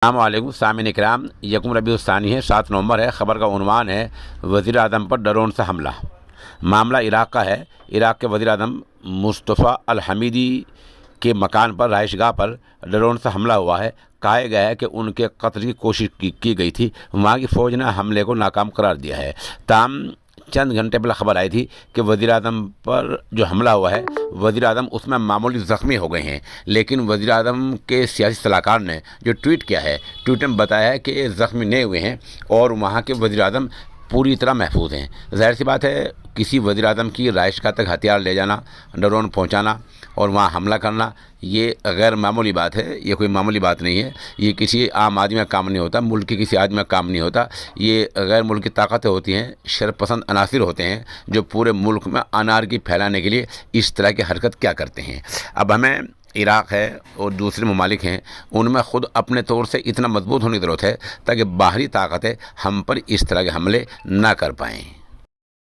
السلام علیکم سامعین اکرام، یکم ربیع الثانی ہے، 7 نومبر ہے۔ خبر کا عنوان ہے وزیر اعظم پر ڈرون سے حملہ۔ معاملہ عراق کا ہے۔ عراق کے وزیر اعظم مصطفیٰ الحمیدی کے مکان پر، رہائش گاہ پر ڈرون سے حملہ ہوا ہے۔ کہا گیا ہے کہ ان کے قتل کی کوشش کی گئی تھی۔ وہاں کی فوج نے حملے کو ناکام قرار دیا ہے۔ تاہم چند گھنٹے پہلے خبر آئی تھی کہ وزیر اعظم پر جو حملہ ہوا ہے، وزیر اعظم اس میں معمولی زخمی ہو گئے ہیں، لیکن وزیر اعظم کے سیاسی صلاح کار نے جو ٹویٹ کیا ہے، ٹویٹ میں بتایا ہے کہ زخمی نہیں ہوئے ہیں اور وہاں کے وزیر اعظم پوری طرح محفوظ ہیں۔ ظاہر سی بات ہے، کسی وزیر اعظم کی رہائش گاہ تک ہتھیار لے جانا، ڈرون پہنچانا اور وہاں حملہ کرنا، یہ غیر معمولی بات ہے۔ یہ کوئی معمولی بات نہیں ہے۔ یہ کسی عام آدمی کا کام نہیں ہوتا، ملک کے کسی آدمی کا کام نہیں ہوتا۔ یہ غیر ملکی طاقتیں ہوتی ہیں، شر پسند عناصر ہوتے ہیں جو پورے ملک میں انارکی پھیلانے کے لیے اس طرح کی حرکت کیا کرتے ہیں۔ اب ہمیں عراق ہے اور دوسرے ممالک ہیں، ان میں خود اپنے طور سے اتنا مضبوط ہونے کی ضرورت ہے تاکہ باہری طاقتیں ہم پر اس طرح کے حملے نہ کر پائیں۔